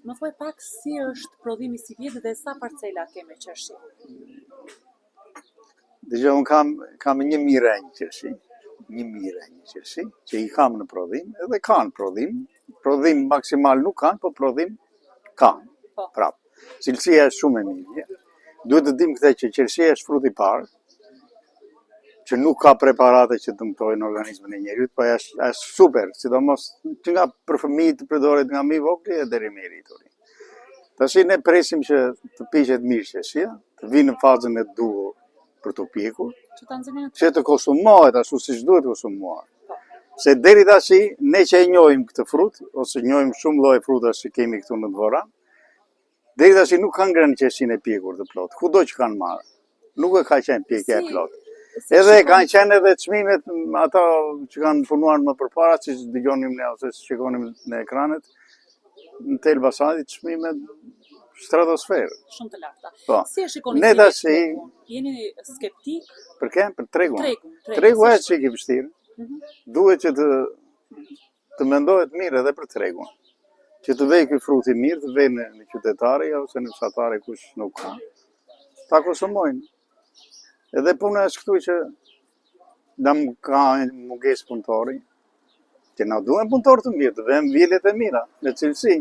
Më thuaj pak si është prodhimi si vjet dhe sa parcela ke me qershi? Dëgjoj, unë kam 1000 renjë qershi. 1000 renjë qershi, që i kam në prodhim, edhe kanë prodhim. Prodhim maksimal nuk kanë, po prodhim kanë. Prap. Cilësia është shumë e mirë. Duhet të dim këtë që qershia është fruti i parë, që nuk ka preparate që dëmtojnë organizmin e njerit, po është super, sidomos që nga për fëmijët të përdoret nga mi vogli e deri me rrituri. Tash ne presim që të piqet mirë qershia, të vinë në fazën e duhur për të pjekur, që të konsumohet ashtu siç duhet konsumohet. Se deri tash ne që e njohim këtë frut, ose njohim shumë lloje frutash që kemi këtu në dvora, deri tash nuk kanë ngrënë qershin e pjekur të plot, kudo që kanë marrë. Nuk e ka qenë pjekja e plot. Edhe kanë qenë edhe çmimet ata që kanë punuar më përpara, siç dëgjonim ne ose shikonim në ekranet, në të Elbasanit çmimet stratosferë. Shumë të larta. Po. Si e shikoni ne tash jeni skeptik? Për kë? Për tregun. Tregu është çik i vështirë. Duhet që të mendohet mirë edhe për tregun. Që të vej ky fruti mirë, të vej në qytetari ose në fshatare kush nuk ka. Ta konsumojnë. Edhe puna është këtu që ka mungesë punëtori, që na duhen punëtorë të mirë, të vëmë vjellet e mira, me cilësi,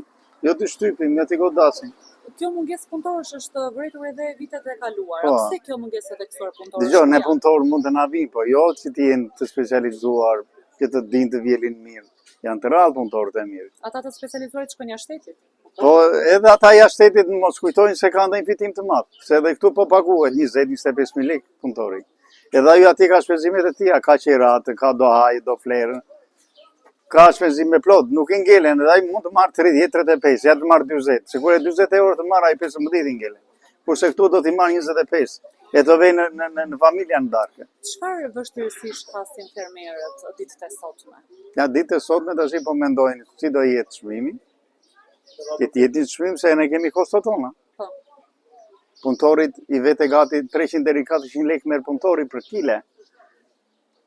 jo të shtypim, jo të godasin. Kjo mungesë punëtorësh është vërejtur edhe vitet e kaluara. Pse kjo mungesë e tekstuar punëtorësh? Dëgjoj, ne punëtorë mund të na vinë, po jo që të jenë të specializuar, që të dinë të vjelin mirë. Janë të rrallë punëtorët e mirë. Ata të specializuarit shkojnë jashtë shtetit? Po edhe ata jashtë shtetit mos kujtojnë se kanë ndonjë fitim të madh, se edhe këtu po paguhet 20-25 mijë lekë punëtori. Edhe ajo aty ka shpenzimet e tija, ka qerat, ka do haj, do flerë, ka shpenzime plot, nuk i ngelen, edhe ai mund të marrë 30-35, ja të marrë 40, sikur e 40 euro të marrë ai 15 i ngelen. Kurse këtu do t'i marrë 25, e të vej në familja në darkë. Çfarë vështirësish pasin fermerët ditët e sotme? Ja, ditët e sotme tash po mendojnë si do jetë çmimi. Që t'jeti çmim se ne kemi kostot tona. Punëtorit i vete gati 300 deri 400 lekë merr punëtori për kile.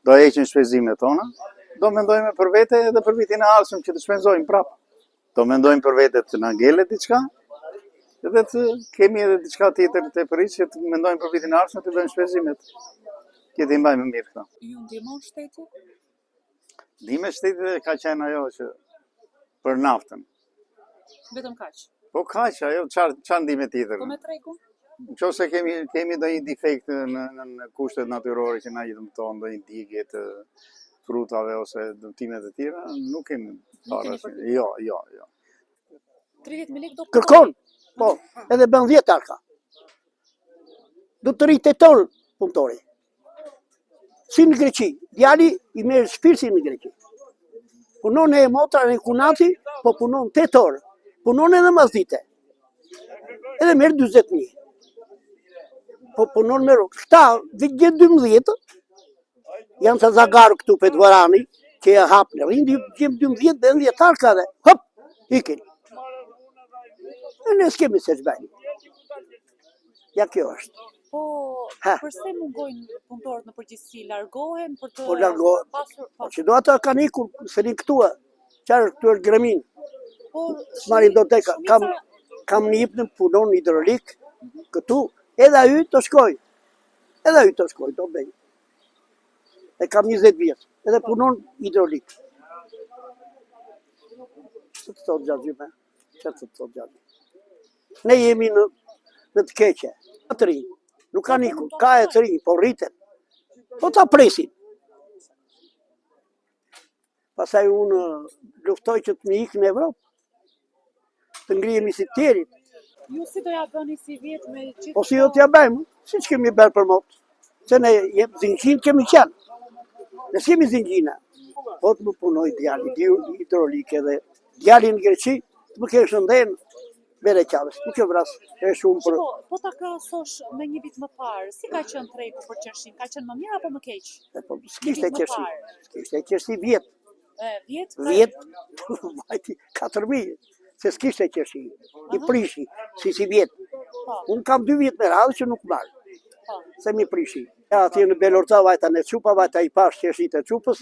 Do heqin shpenzimet tona. Do mendojmë për vete edhe për vitin e ardhshëm që të shpenzojmë prapë. Do mendojmë për vete të na ngelet diçka. Edhe të kemi edhe diçka tjetër të përrit që të mendojmë për vitin e ardhshëm të bëjmë shpenzimet. Që të mbajmë mirë këto. Ju ndihmon shteti? Ndihmë shteti ka qenë ajo që për naftën. Vetëm kaq. Po kaq, ajo çfarë ndihmë tjetër? Po me tregun? Nëse kemi ndonjë defekt në kushtet natyrore që na dëmton, ndonjë digje të frutave ose dëmtime të tjera, nuk kemi fare. Jo. 30 mijë lekë do kërkon. Po, edhe bën 10 arka. Do të rritë ton punëtori. Si në Greqi, djali i merr shpirtin në Greqi. Punon e motra në kunati, po punon 8 orë. Punon edhe masdite. Edhe merr 40.000. Po punon me rrugë. Këta, vitë 12, janë të zagarë këtu për dvarani, që e hapë në rindi, gjem 12 dhe 10 arka dhe, hop, ikin. E ne s'kemi se shbajnë. Ja kjo është. Po, përse mungojnë punëtorët në përgjithësi? Largohen për të pasur... Po, që do ata kanë ikur, se një këtu e, qarë këtu është gremin. S'marin do të kam një hip në punon hidrolik, këtu, edhe aty të shkoj. Edhe aty të shkoj, do bëj. E kam 20 vjetë, edhe punon hidrolik. Që të thotë gjatë gjyme? Që të thotë gjatë? Ne jemi në të keqe, të rinjë. Nuk ka niku, ka e të rinjë, po rriten. Po ta presin. Pasaj unë luftoj që të më ikë në Evropë. Të ngrihemi si tjerit. Ju si do ja bëni si vjetë me gjithë? Po si do t'ja bëjmë, si që kemi bërë për motë. Se ne zingjin kemi qenë. Ne s'kemi zingjina. Po të më punoj djali, hidrolike dhe djali në Greqi, të më keshë ndenë bere qavës, nuk e vras, e shumë për... Po ta krahasosh me një vit më parë, si ka qenë tregu për qershin? Ka qenë më mirë apo më keq? Po, s'kishte qershi. S'kishte qershi vjetë. Vjetë? Vjetë, vajti, 4.000. Se s'kishte qershi. I prishi, si vjetë. Unë kam 2 vjetë me radhë që nuk marë. Se mi prishi. Ja, atje në Belorta vajta në qupa, vajta i pash qershit e qupës,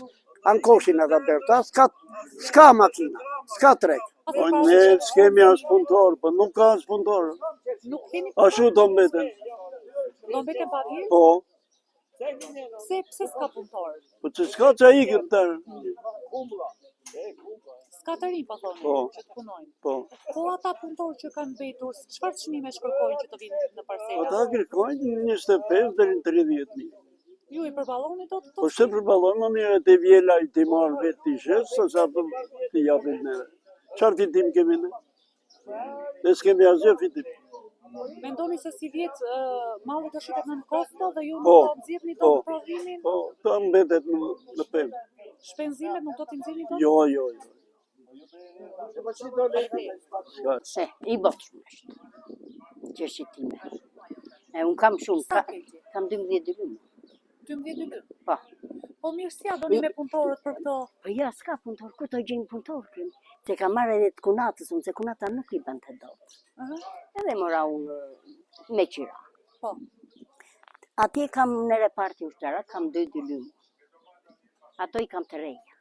ankoshin edhe Belorta, s'ka makina, s'ka treg. Po ne s'kemi as punëtor, po nuk ka as punëtor. Nuk keni Ashtu do mbeten. do mbeten pa vjerë? Po, Pse s'ka punëtor? po që s'ka që ikën tërë. S'ka të rinj, po thoni, Po. që të punojnë. Po, Po ata punëtorë që kanë mbetur, çfarë çmime shkërkojnë që të vinë në parsela? ata kërkojnë 25 deri në 30.000. Ju i përballoni dot Po se përballon më mirë të vjela i të marrë vetë të shesë, sa sa për të japin neve. Qarë fitim kemi ne? Ne s'kemi asgjë fitim. Mendoni se si vjet malli do shitet nën kosto dhe ju Po, nuk do nxjerrni po. dot prodhimin? Po, të mbetet në pemë. Shpenzimet nuk do t'i nxjerrni dot? Jo. S'ka. Se, i botë shumë është, që shqitime. Unë kam shumë, kam 12 dylym. 12 dylym? Po. Po mirë, si a doni me punëtorët për këto? Po ja, s'ka punëtor, ku të gjenë punëtor kënë? Se ka marrë edhe të kunatës, unë se kunata nuk i bënd të dotë. Edhe mora unë me qira. Po. Atje kam në reparti ushtarat, kam 2 dylym. Ato i kam të reja.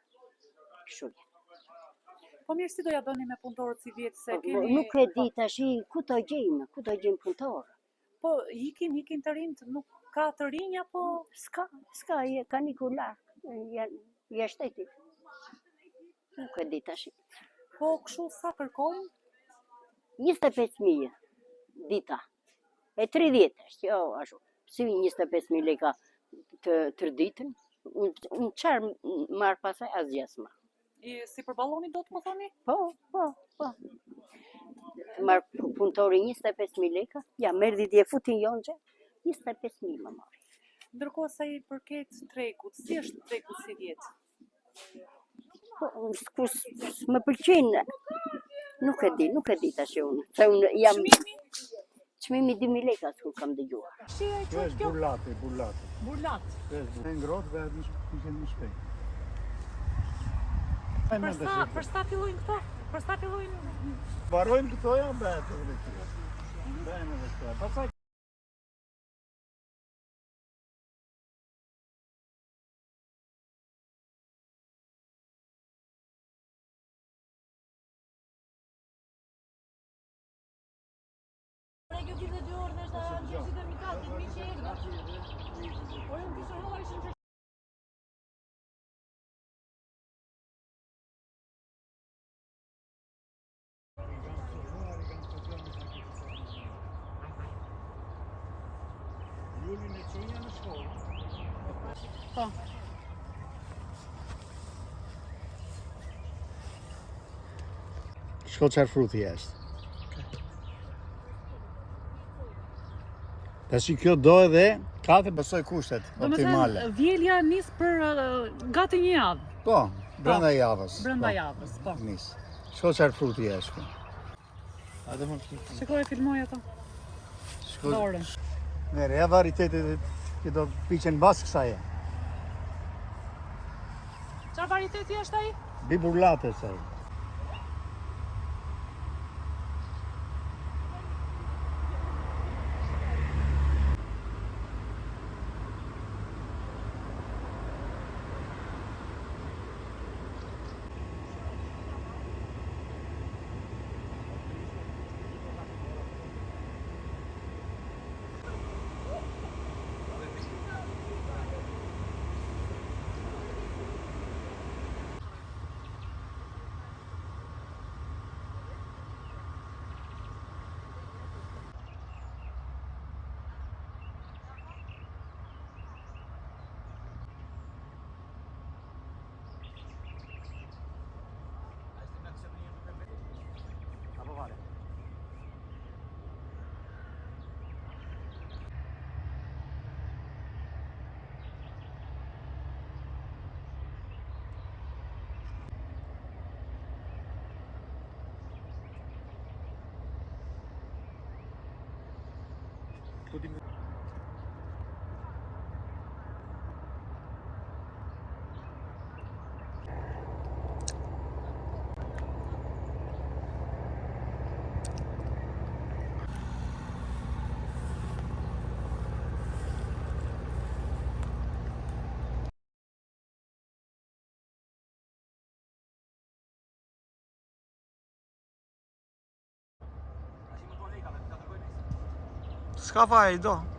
Shumë. Po mirë, si do ja bëni me punëtorët si vjet se keni... Nuk e di tash ku të gjejmë punëtor. Po, ikin të rinjt, nuk ka të rinj apo... S'ka, ka një kullar, jashtë shtetit. Nuk e di tash. Po, kështu sa kërkojnë? 25.000 dita. E 30 është, jo, ashtu. Si 25.000 leka të ditën, unë qarë marë pasaj asgjë s'ma. Si përballoni dot, më thoni? Po. Marë punëtori 25.000 leka, ja, merdi t'je futin jonë që, 25.000 më marë. Ndërkohë sa i përket trekut, si është treku si vjet? Po, më pëlqenë, nuk e di tash unë. Se unë jam... Çmimi 2.000 leka s'ku kam dëgjuar. Kjo është burlat. Burlat. Kjo është e ngrohtë dhe në shpejt. Për sa fillojnë këto? Për sa fillojnë? Varojnë këto ja bëhet edhe këto. Bëhen edhe këto. Pastaj Julin e qenja në shkollë. Po. Shko qarë fruti jashtë. Tashi kjo do edhe 4 besoj kushtet optimale. Vjelja nis për gati një javë. Po, brenda javës. Brenda javës, po. Nis. Shko qarë fruti jashtë. Shikoj e filmoj ato. Dorën. Mere, ja varitetit që do piqen bas kësaje. Çfarë variteti është ai? Biburlate saj. S'ka faj, do.